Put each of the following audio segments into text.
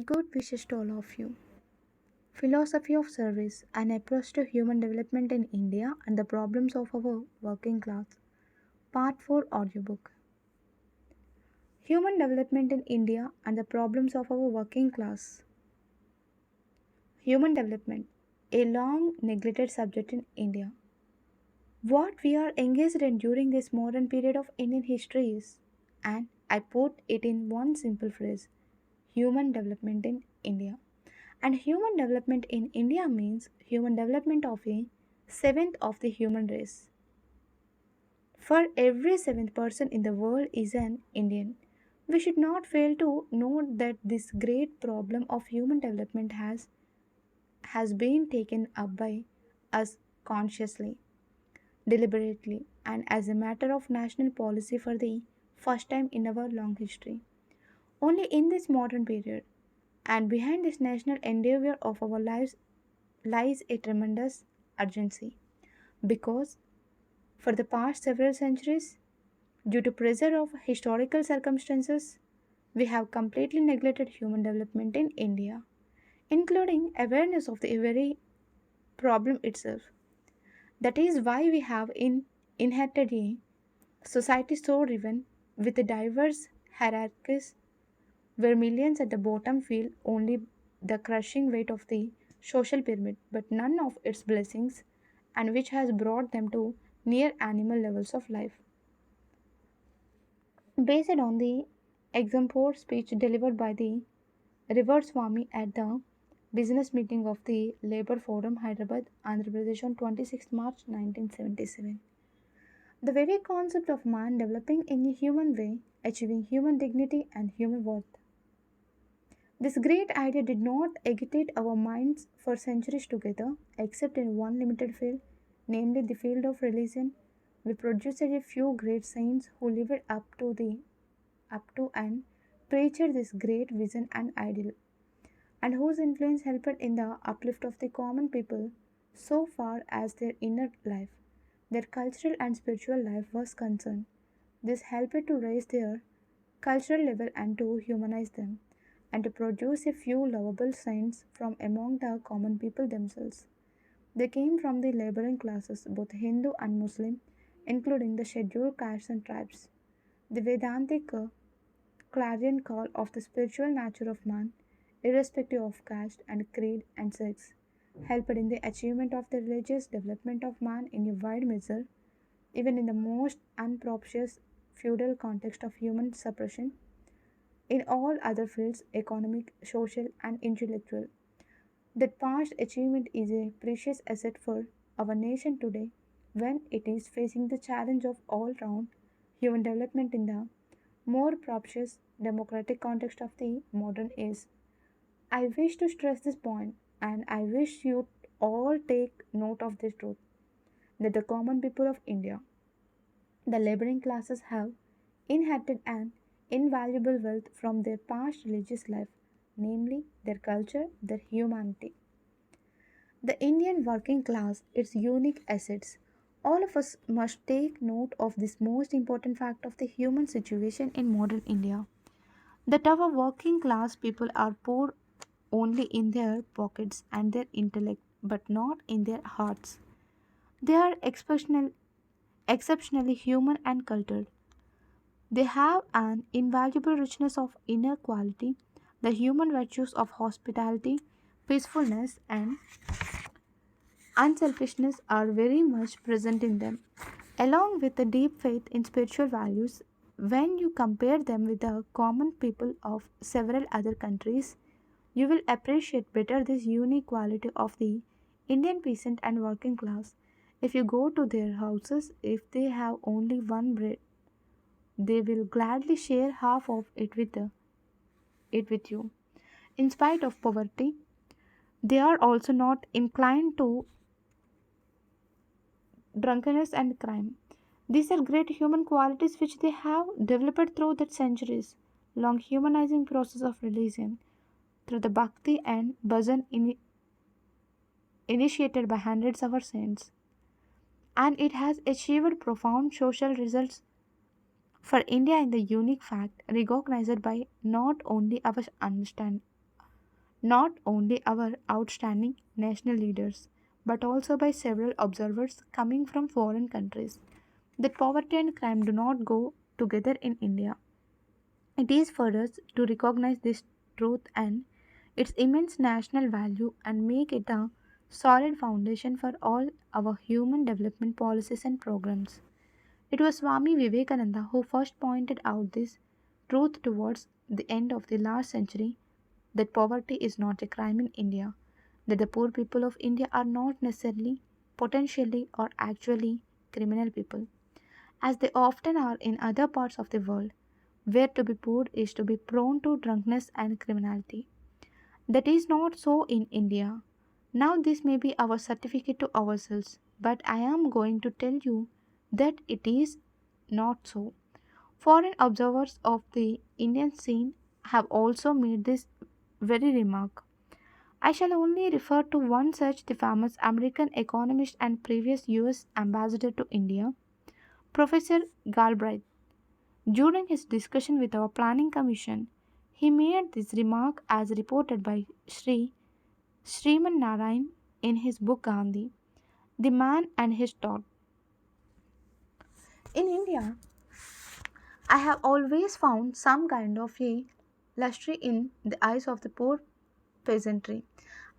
Good wishes to all of you. Philosophy of Service An Approach to Human Development in India and the Problems of Our Working Class. Part 4 Audiobook. Human Development in India and the Problems of Our Working Class. Human Development, a long neglected subject in India. What we are engaged in during this modern period of Indian history is, and I put it in one simple phrase, human development in India. And human development in India means human development of a seventh of the human race. For every seventh person in the world is an Indian. We should not fail to note that this great problem of human development has been taken up by us consciously, deliberately, and as a matter of national policy for the first time in our long history. Only in this modern period, and behind this national endeavor of our lives lies a tremendous urgency. Because for the past several centuries, due to pressure of historical circumstances, we have completely neglected human development in India, including awareness of the very problem itself. That is why we have inherited a society so driven with diverse hierarchies where millions at the bottom feel only the crushing weight of the social pyramid, but none of its blessings, and which has brought them to near animal levels of life. Based on the exemplar speech delivered by the Revered Swami at the business meeting of the Labour Forum, Hyderabad, Andhra Pradesh on 26 March 1977. The very concept of man developing in a human way, achieving human dignity and human worth. This great idea did not agitate our minds for centuries together, except in one limited field, namely the field of religion. We produced a few great saints who lived up to and preached this great vision and ideal, and whose influence helped in the uplift of the common people so far as their inner life, their cultural and spiritual life was concerned. This helped to raise their cultural level and to humanize them, and to produce a few lovable saints from among the common people themselves. They came from the laboring classes, both Hindu and Muslim, including the scheduled castes and tribes. The Vedantic clarion call of the spiritual nature of man, irrespective of caste and creed and sex, helped in the achievement of the religious development of man in a wide measure, even in the most unpropitious feudal context of human suppression. In all other fields, economic, social, and intellectual, that past achievement is a precious asset for our nation today when it is facing the challenge of all round human development in the more propitious democratic context of the modern age. I wish to stress this point, and I wish you all take note of this truth that the common people of India, the laboring classes, have inherited an invaluable wealth from their past religious life, namely their culture, their humanity. The Indian working class, its unique assets. All of us must take note of this most important fact of the human situation in modern India, that our working class people are poor only in their pockets and their intellect, but not in their hearts. They are exceptionally human and cultured. They have an invaluable richness of inner quality, the human virtues of hospitality, peacefulness, and unselfishness are very much present in them, along with a deep faith in spiritual values. When you compare them with the common people of several other countries, you will appreciate better this unique quality of the Indian peasant and working class. If you go to their houses, if they have only one bread, they will gladly share half of it with you. In spite of poverty, they are also not inclined to drunkenness and crime. These are great human qualities which they have developed through the centuries long humanizing process of religion, through the bhakti and bhajan initiated by hundreds of our saints. And it has achieved profound social results for India in the unique fact recognized by not only our understand not only our outstanding national leaders, but also by several observers coming from foreign countries, that poverty and crime do not go together in India. It is for us to recognize this truth and its immense national value and make it a solid foundation for all our human development policies and programs. It was Swami Vivekananda who first pointed out this truth towards the end of the last century, that poverty is not a crime in India, that the poor people of India are not necessarily, potentially, or actually criminal people, as they often are in other parts of the world, where to be poor is to be prone to drunkenness and criminality. That is not so in India. Now, this may be our certificate to ourselves, but I am going to tell you that it is not so. Foreign observers of the Indian scene have also made this very remark. I shall only refer to one such, the famous American economist and previous US ambassador to India, Professor Galbraith. During his discussion with our planning commission, he made this remark as reported by Sriman Narayan in his book Gandhi, The Man and His Thought. In India, I have always found some kind of a luster in the eyes of the poor peasantry.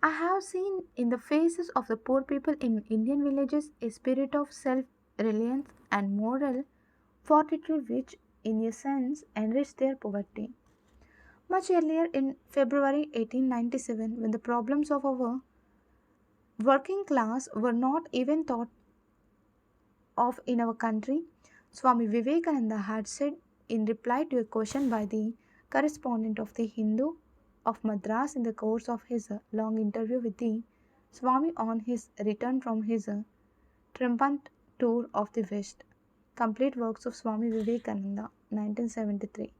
I have seen in the faces of the poor people in Indian villages a spirit of self reliance and moral fortitude which, in a sense, enriched their poverty. Much earlier in February 1897, when the problems of our working class were not even thought of in our country, Swami Vivekananda had said in reply to a question by the correspondent of the Hindu of Madras in the course of his long interview with the Swami on his return from his triumphant tour of the West. Complete works of Swami Vivekananda, 1973,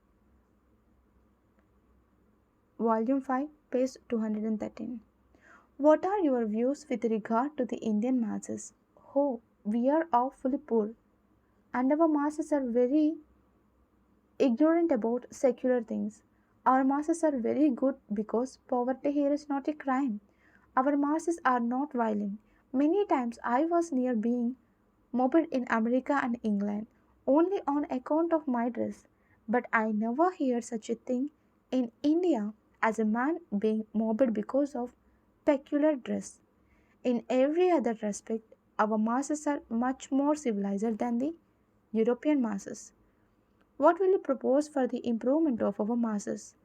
Volume 5, page 213. What are your views with regard to the Indian masses? Oh, we are awfully poor, and our masses are very ignorant about secular things. Our masses are very good because poverty here is not a crime. Our masses are not violent. Many times I was near being mobbed in America and England only on account of my dress, but I never hear such a thing in India as a man being mobbed because of peculiar dress. In every other respect, our masses are much more civilized than the European masses. What will you propose for the improvement of our masses?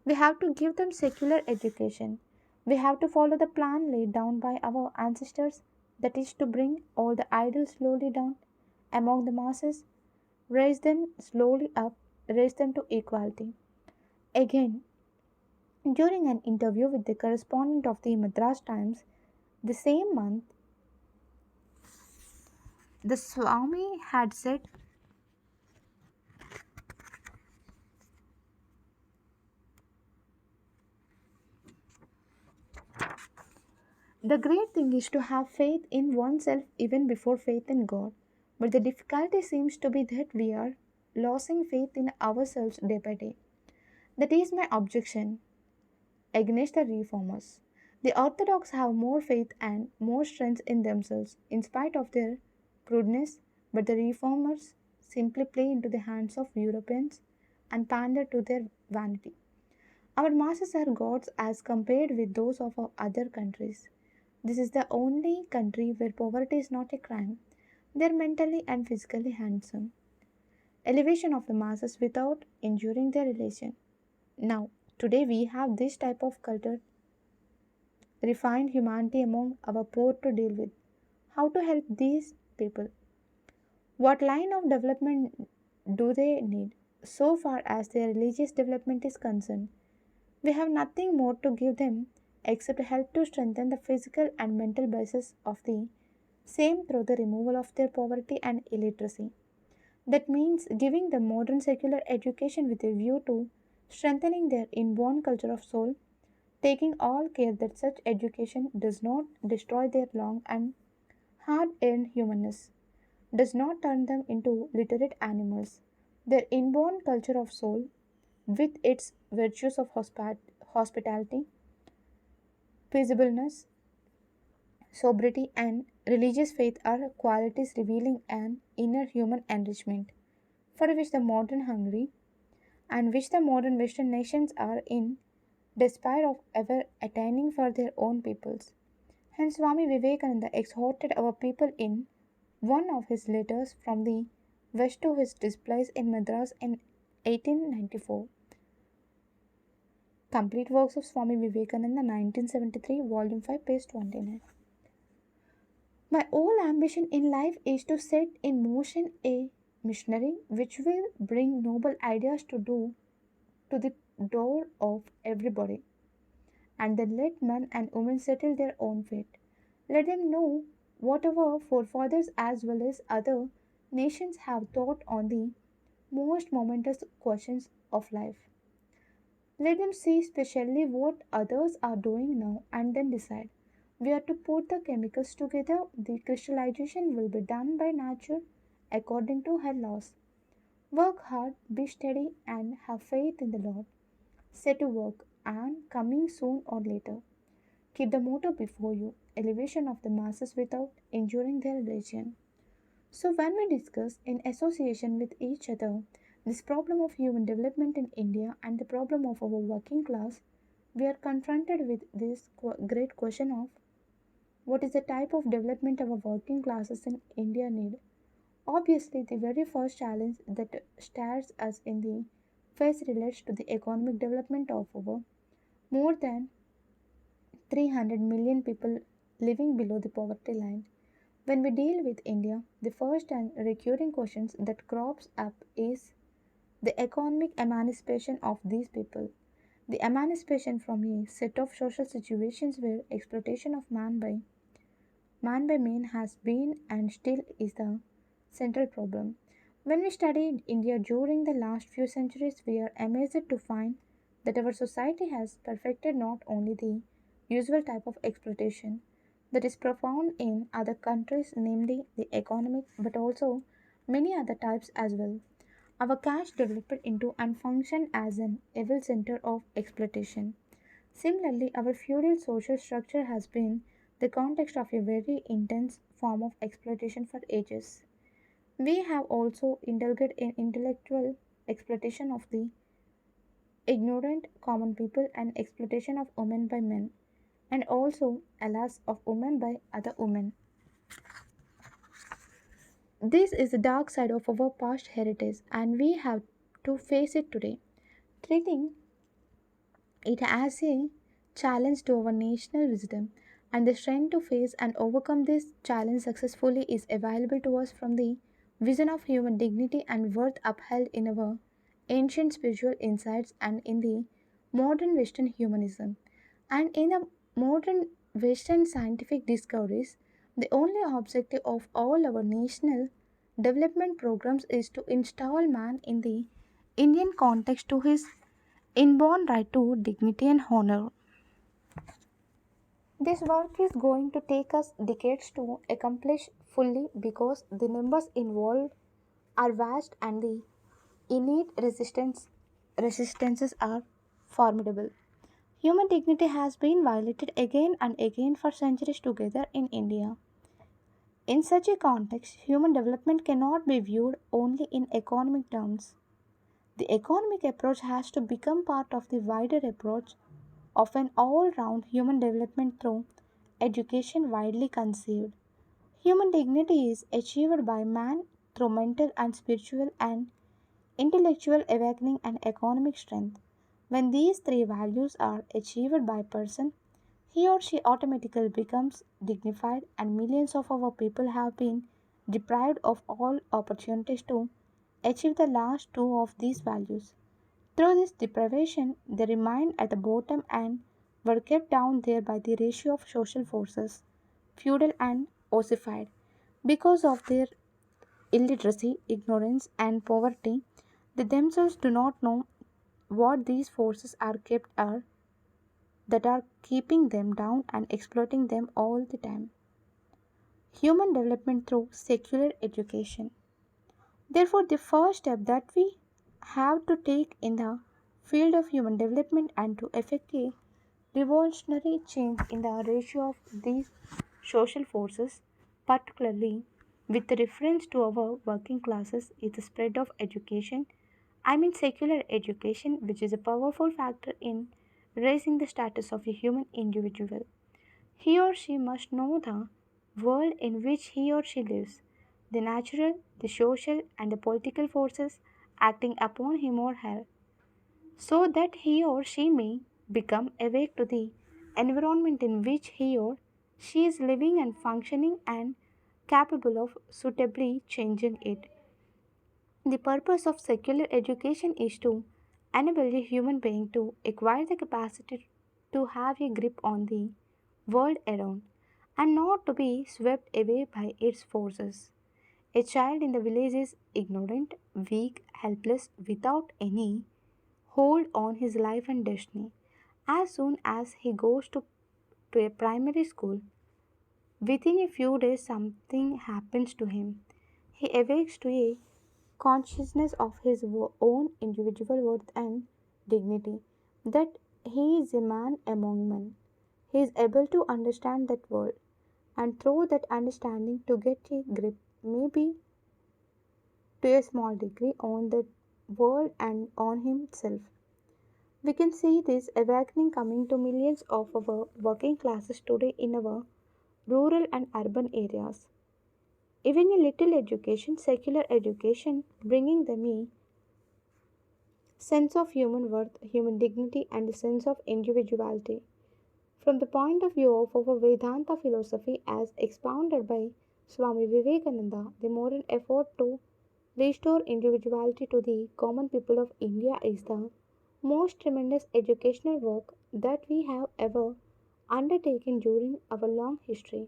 We have to give them secular education. We have to follow the plan laid down by our ancestors, that is, to bring all the idols slowly down among the masses, raise them slowly up, raise them to equality. Again, during an interview with the correspondent of the Madras Times the same month, the Swami had said, the great thing is to have faith in oneself even before faith in God. But the difficulty seems to be that we are losing faith in ourselves day by day. That is my objection against the reformers. The Orthodox have more faith and more strength in themselves in spite of their crudeness, but the reformers simply play into the hands of Europeans and pander to their vanity. Our masses are gods as compared with those of our other countries. This is the only country where poverty is not a crime. They are mentally and physically handsome. Elevation of the masses without injuring their relation. Now, today we have this type of culture, refined humanity among our poor to deal with. How to help these people? What line of development do they need? So far as their religious development is concerned, we have nothing more to give them except help to strengthen the physical and mental basis of the same through the removal of their poverty and illiteracy. That means giving them modern secular education with a view to strengthening their inborn culture of soul, taking all care that such education does not destroy their long and hard earned humanness, does not turn them into literate animals. Their inborn culture of soul, with its virtues of hospitality, Peaceableness, sobriety, and religious faith are qualities revealing an inner human enrichment, for which the modern Hungary and which the modern Western nations are in despair of ever attaining for their own peoples. Hence, Swami Vivekananda exhorted our people in one of his letters from the West to his displays in Madras in 1894. Complete works of Swami Vivekananda, 1973, Volume 5, page 29. My whole ambition in life is to set in motion a missionary which will bring noble ideas to the door of everybody, and then let men and women settle their own fate. Let them know what our forefathers as well as other nations have thought on the most momentous questions of life. Let them see specially what others are doing now and then decide. We are to put the chemicals together. The crystallization will be done by nature according to her laws. Work hard, be steady, and have faith in the Lord. Set to work, and coming soon or later. Keep the motto before you, elevation of the masses without injuring their religion. So, when we discuss in association with each other this problem of human development in India and the problem of our working class, we are confronted with this great question of what is the type of development our working classes in India need. Obviously, the very first challenge that stares us in the face relates to the economic development of our more than 300 million people living below the poverty line. When we deal with India, the first and recurring questions that crops up is the economic emancipation of these people. The emancipation from a set of social situations where exploitation of man by man has been and still is the central problem. When we studied India during the last few centuries, we are amazed to find that our society has perfected not only the usual type of exploitation that is profound in other countries, namely the economic, but also many other types as well. Our caste developed into and functioned as an evil center of exploitation. Similarly, our feudal social structure has been the context of a very intense form of exploitation for ages. We have also indulged in intellectual exploitation of the ignorant common people and exploitation of women by men, and also, alas, of women by other women. This is the dark side of our past heritage, and we have to face it today. Treating it as a challenge to our national wisdom, and the strength to face and overcome this challenge successfully is available to us from the vision of human dignity and worth upheld in our ancient spiritual insights and in the modern Western humanism. And in the modern Western scientific discoveries, the only objective of all our national development programs is to install man in the Indian context to his inborn right to dignity and honor. This work is going to take us decades to accomplish fully because the numbers involved are vast and the innate resistances are formidable. Human dignity has been violated again and again for centuries together in India. In such a context, human development cannot be viewed only in economic terms. The economic approach has to become part of the wider approach of an all round human development through education widely conceived. Human dignity is achieved by man through mental and spiritual and intellectual awakening and economic strength. When these three values are achieved by a person, he or she automatically becomes dignified, and millions of our people have been deprived of all opportunities to achieve the last two of these values. Through this deprivation, they remained at the bottom and were kept down there by the ratio of social forces, feudal and ossified. Because of their illiteracy, ignorance, and poverty, they themselves do not know what these forces are kept are that are keeping them down and exploiting them all the time. Human development through secular education. Therefore, the first step that we have to take in the field of human development and to effect a revolutionary change in the ratio of these social forces, particularly with reference to our working classes, is the spread of education. I mean, secular education, which is a powerful factor in raising the status of a human individual. He or she must know the world in which he or she lives, the natural, the social, and the political forces acting upon him or her, so that he or she may become awake to the environment in which he or she is living and functioning and capable of suitably changing it. The purpose of secular education is to enable a human being to acquire the capacity to have a grip on the world around and not to be swept away by its forces. A child in the village is ignorant, weak, helpless, without any hold on his life and destiny. As soon as he goes to a primary school, within a few days something happens to him. He awakes to a consciousness of his own individual worth and dignity, that he is a man among men. He is able to understand that world, and through that understanding, to get a grip, maybe to a small degree, on the world and on himself. We can see this awakening coming to millions of our working classes today in our rural and urban areas. Even a little education, secular education, bringing them a sense of human worth, human dignity, and a sense of individuality. From the point of view of our Vedanta philosophy as expounded by Swami Vivekananda, the modern effort to restore individuality to the common people of India is the most tremendous educational work that we have ever undertaken during our long history.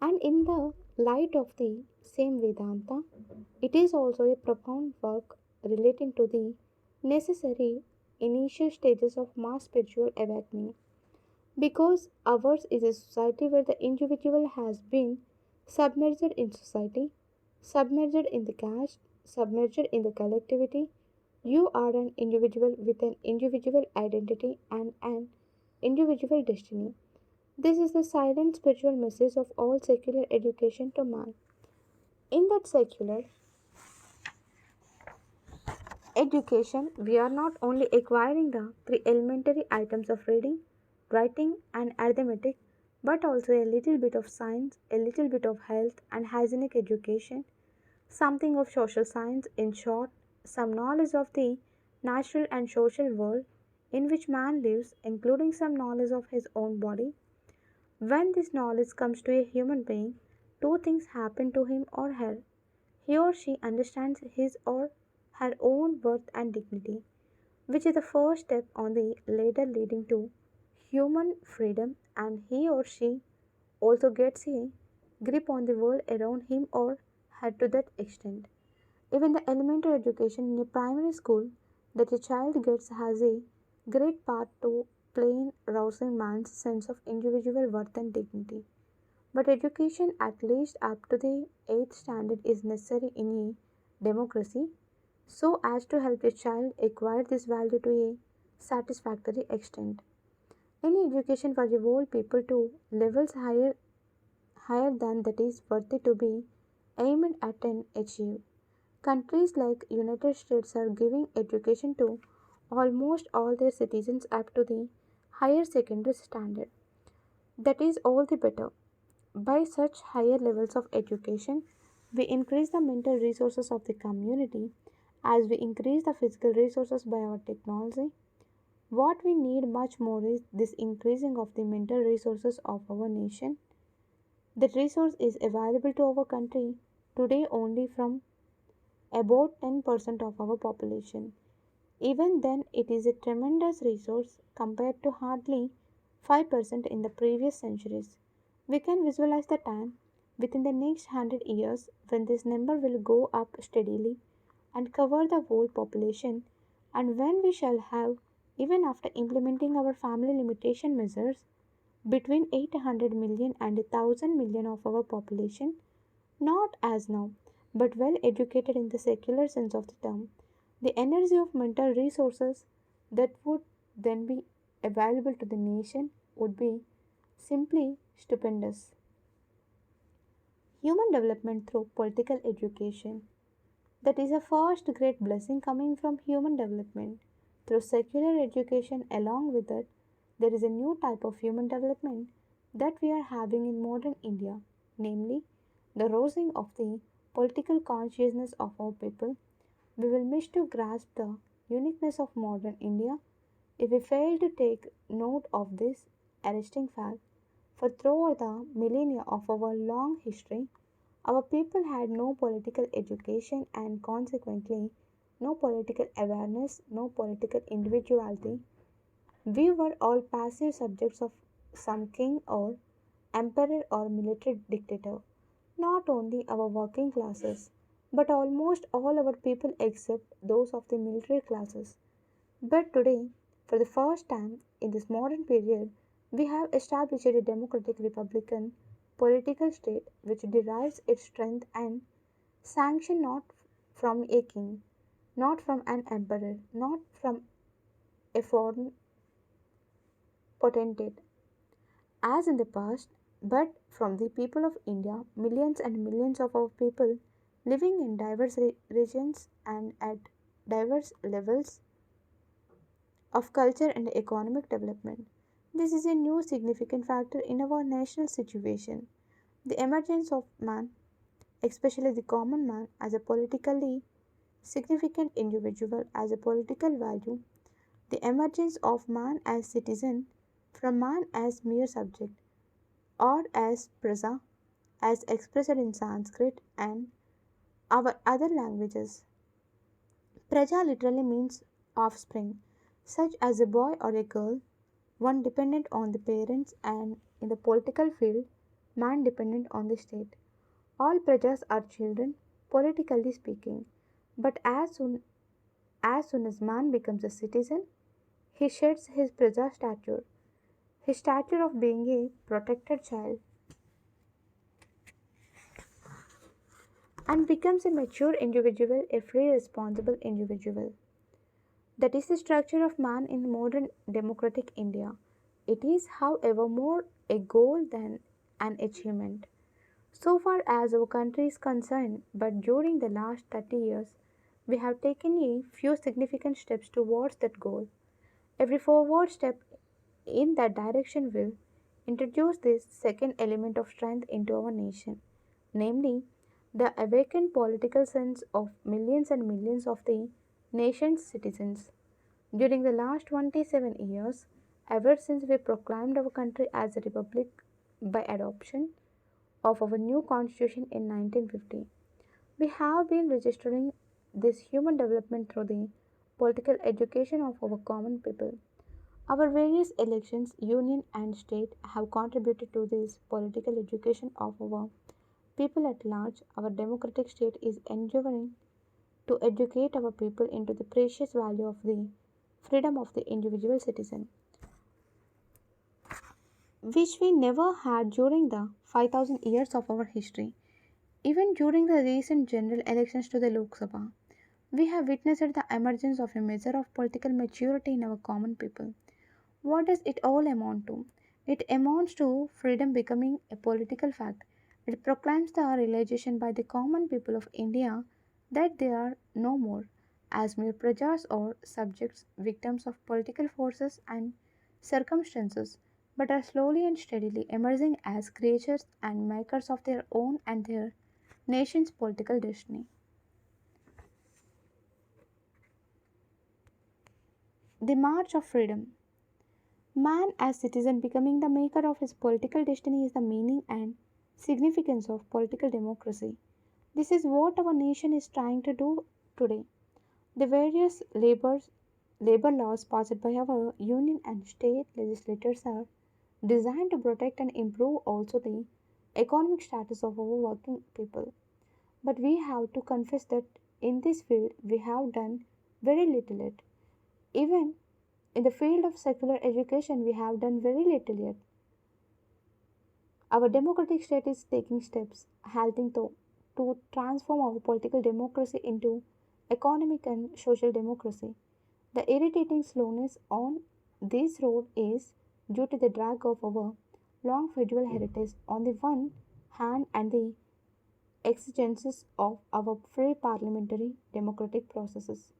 And in the light of the same Vedanta, it is also a profound work relating to the necessary initial stages of mass spiritual awakening. Because ours is a society where the individual has been submerged in society, submerged in the caste, submerged in the collectivity. You are an individual with an individual identity and an individual destiny. This is the silent spiritual message of all secular education to man. In that secular education, we are not only acquiring the three elementary items of reading, writing, and arithmetic, but also a little bit of science, a little bit of health and hygienic education, something of social science, in short, some knowledge of the natural and social world in which man lives, including some knowledge of his own body. When this knowledge comes to a human being, two things happen to him or her. He or she understands his or her own worth and dignity, which is the first step on the ladder leading to human freedom, and he or she also gets a grip on the world around him or her to that extent. Even the elementary education in a primary school that a child gets has a great part to play in rousing man's sense of individual worth and dignity. But education, at least up to the 8th standard, is necessary in a democracy so as to help a child acquire this value to a satisfactory extent. Any education for the whole people to levels higher than that is worthy to be aimed at and achieved. Countries like United States are giving education to almost all their citizens up to the higher secondary standard. That is all the better. By such higher levels of education, we increase the mental resources of the community as we increase the physical resources by our technology. What we need much more is this increasing of the mental resources of our nation. That resource is available to our country today only from about 10% of our population. Even then, it is a tremendous resource compared to hardly 5% in the previous centuries. We can visualize the time within the next 100 years when this number will go up steadily and cover the whole population, and when we shall have, even after implementing our family limitation measures, between 800 million and 1000 million of our population, not as now, but well educated in the secular sense of the term. The energy of mental resources that would then be available to the nation would be simply stupendous. Human development through political education. That is a first great blessing coming from human development. Through secular education, along with it, there is a new type of human development that we are having in modern India, namely the raising of the political consciousness of our people. We will miss to grasp the uniqueness of modern India if we fail to take note of this arresting fact. For throughout the millennia of our long history, our people had no political education and consequently no political awareness, no political individuality. We were all passive subjects of some king or emperor or military dictator. Not only our working classes, but almost all our people except those of the military classes. But today, for the first time in this modern period, we have established a democratic republican political state which derives its strength and sanction not from a king, not from an emperor, not from a foreign potentate, as in the past, but from the people of India, millions and millions of our people living in diverse regions and at diverse levels of culture and economic development. This is a new significant factor in our national situation. The emergence of man, especially the common man, as a politically significant individual, as a political value, the emergence of man as citizen from man as mere subject or as praja, as expressed in Sanskrit and our other languages. Praja literally means offspring, such as a boy or a girl, one dependent on the parents, and in the political field, man dependent on the state. All prajas are children, politically speaking, but as soon as man becomes a citizen, he sheds his praja stature, his stature of being a protected child, and becomes a mature individual, a free, responsible individual. That is the structure of man in modern democratic India. It is, however, more a goal than an achievement. So far as our country is concerned, but during the last 30 years, we have taken a few significant steps towards that goal. Every forward step in that direction will introduce this second element of strength into our nation, namely the awakened political sense of millions and millions of the nation's citizens. During the last 27 years, ever since we proclaimed our country as a republic by adoption of our new constitution in 1950, we have been registering this human development through the political education of our common people. Our various elections, union and state, have contributed to this political education of our people at large. Our democratic state is endeavoring to educate our people into the precious value of the freedom of the individual citizen, which we never had during the 5000 years of our history. Even during the recent general elections to the Lok Sabha, we have witnessed the emergence of a measure of political maturity in our common people. What does it all amount to? It amounts to freedom becoming a political fact. It proclaims the realization by the common people of India that they are no more as mere prajas or subjects, victims of political forces and circumstances, but are slowly and steadily emerging as creatures and makers of their own and their nation's political destiny. The March of Freedom. Man as citizen becoming the maker of his political destiny is the meaning and significance of political democracy. This is what our nation is trying to do today. The various labor laws passed by our union and state legislators are designed to protect and improve also the economic status of our working people. But we have to confess that in this field we have done very little yet. Even in the field of secular education, we have done very little yet. Our democratic state is taking steps, halting to transform our political democracy into economic and social democracy. The irritating slowness on this road is due to the drag of our long federal heritage on the one hand and the exigencies of our free parliamentary democratic processes.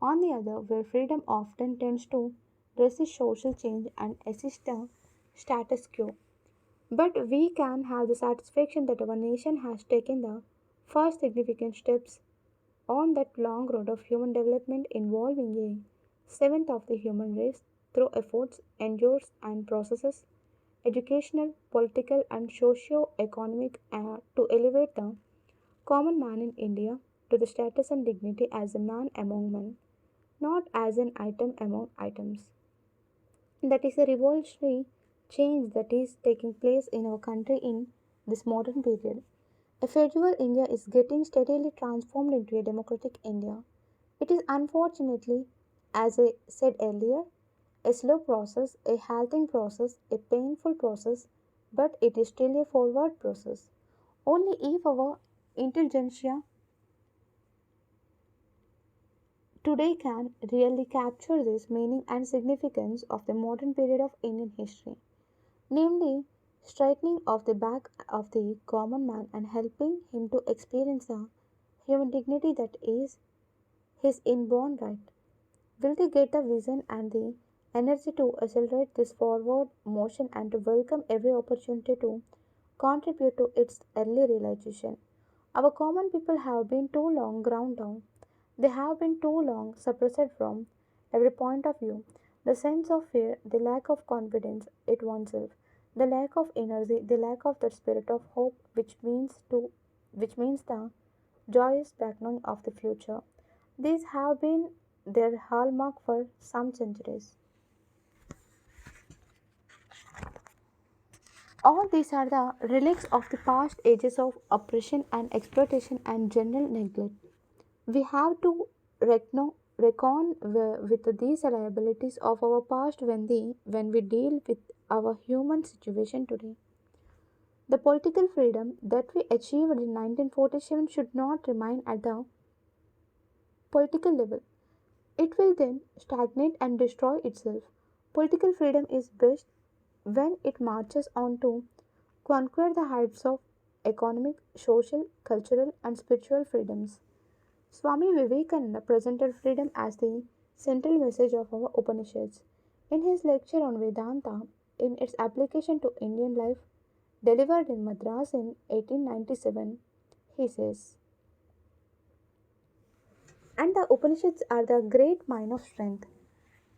On the other, where freedom often tends to resist social change and assist the status quo. But we can have the satisfaction that our nation has taken the first significant steps on that long road of human development involving a seventh of the human race through efforts, endures, and processes, educational, political, and socio-economic, to elevate the common man in India to the status and dignity as a man among men, not as an item among items. That is a revolutionary change that is taking place in our country in this modern period. A federal India is getting steadily transformed into a democratic India. It is unfortunately, as I said earlier, a slow process, a halting process, a painful process, but it is still a forward process. Only if our intelligentsia today can really capture this meaning and significance of the modern period of Indian history, namely straightening of the back of the common man and helping him to experience the human dignity that is his inborn right. Will they get the vision and the energy to accelerate this forward motion and to welcome every opportunity to contribute to its early realization? Our common people have been too long ground down. They have been too long suppressed from every point of view. The sense of fear, the lack of confidence in oneself, the lack of energy, the lack of the spirit of hope, which means the joyous background of the future. These have been their hallmark for some centuries. All these are the relics of the past ages of oppression and exploitation and general neglect. We have to reckon with these liabilities of our past when we deal with our human situation today. The political freedom that we achieved in 1947 should not remain at the political level. It will then stagnate and destroy itself. Political freedom is best when it marches on to conquer the heights of economic, social, cultural, and spiritual freedoms. Swami Vivekananda presented freedom as the central message of our Upanishads. In his lecture on Vedanta, in its application to Indian life, delivered in Madras in 1897, he says, and the Upanishads are the great mine of strength.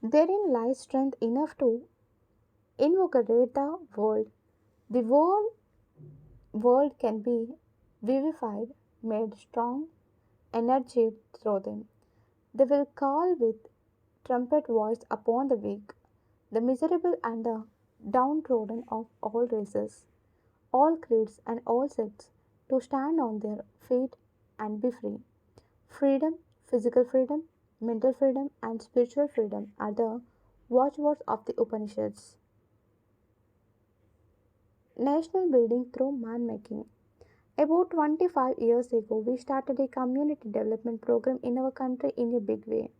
Therein lies strength enough to invigorate the world. The whole world can be vivified, made strong, energized through them. They will call with trumpet voice upon the weak, the miserable and the downtrodden of all races, all creeds and all sects, to stand on their feet and be free. Freedom, physical freedom, mental freedom, and spiritual freedom are the watchwords of the Upanishads. National building through man making. About 25 years ago, we started a community development program in our country in a big way.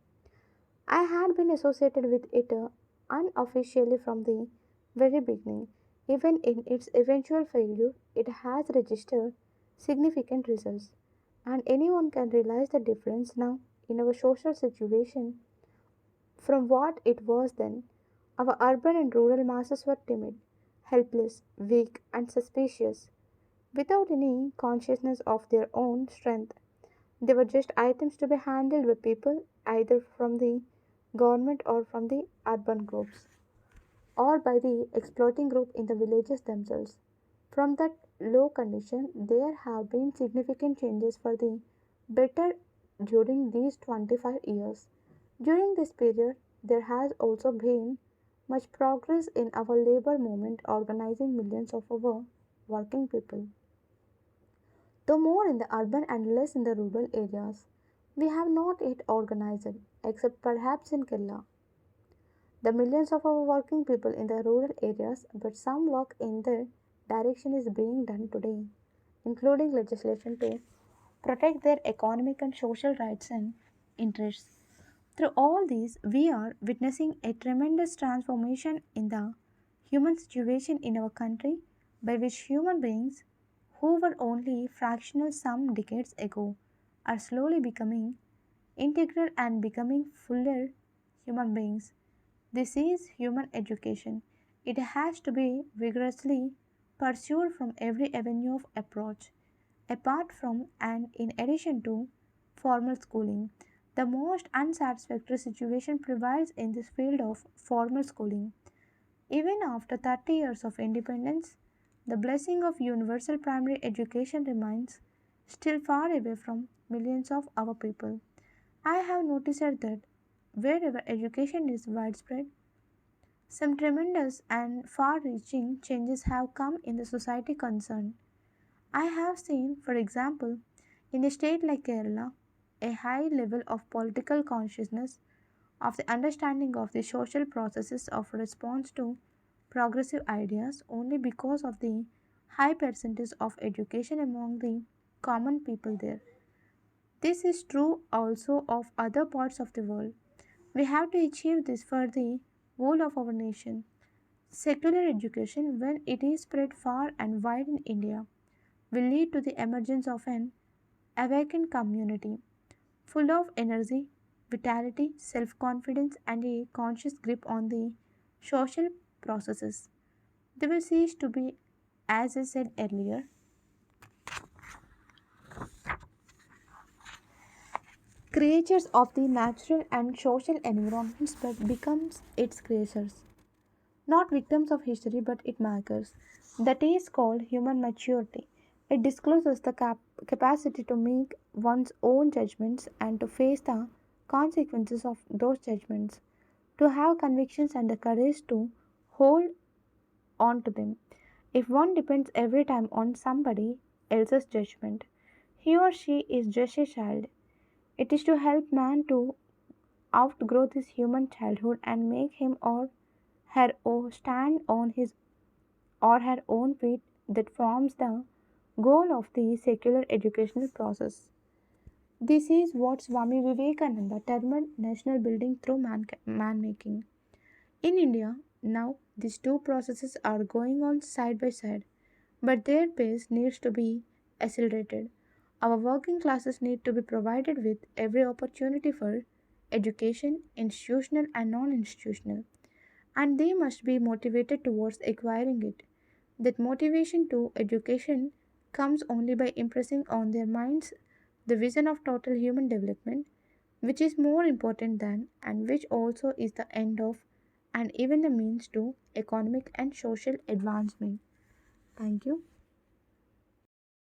I had been associated with it unofficially from the very beginning. Even in its eventual failure, it has registered significant results, and anyone can realize the difference now in our social situation from what it was then. Our urban and rural masses were timid, helpless, weak, and suspicious, without any consciousness of their own strength. They were just items to be handled by people either from the government or from the urban groups or by the exploiting group in the villages themselves. From that low condition, there have been significant changes for the better during these 25 years. During this period, there has also been much progress in our labor movement organizing millions of our working people, though more in the urban and less in the rural areas. We have not yet organized, except perhaps in Kerala, the millions of our working people in the rural areas, but some work in that direction is being done today, including legislation to protect their economic and social rights and interests. Through all these, we are witnessing a tremendous transformation in the human situation in our country, by which human beings who were only fractional some decades ago are slowly becoming integral and becoming fuller human beings. This is human education. It has to be vigorously pursued from every avenue of approach. Apart from and in addition to formal schooling, the most unsatisfactory situation prevails in this field of formal schooling. Even after 30 years of independence, the blessing of universal primary education remains still far away from millions of our people. I have noticed that wherever education is widespread, some tremendous and far reaching changes have come in the society concerned. I have seen, for example, in a state like Kerala, a high level of political consciousness, of the understanding of the social processes of response to progressive ideas only because of the high percentage of education among the common people there. This is true also of other parts of the world. We have to achieve this for the whole of our nation. Secular education, when it is spread far and wide in India, will lead to the emergence of an awakened community full of energy, vitality, self confidence, and a conscious grip on the social processes. They will cease to be, as I said earlier, creatures of the natural and social environments but becomes its creatures. Not victims of history but its makers. That is called human maturity. It discloses the capacity to make one's own judgments and to face the consequences of those judgments, to have convictions and the courage to hold on to them. If one depends every time on somebody else's judgment, he or she is just a child. It is to help man to outgrow this human childhood and make him or her stand on his or her own feet that forms the goal of the secular educational process. This is what Swami Vivekananda termed national building through man making. In India, now these two processes are going on side by side, but their pace needs to be accelerated. Our working classes need to be provided with every opportunity for education, institutional and non institutional, and they must be motivated towards acquiring it. That motivation to education comes only by impressing on their minds the vision of total human development, which is more important than and which also is the end of and even the means to economic and social advancement. Thank you.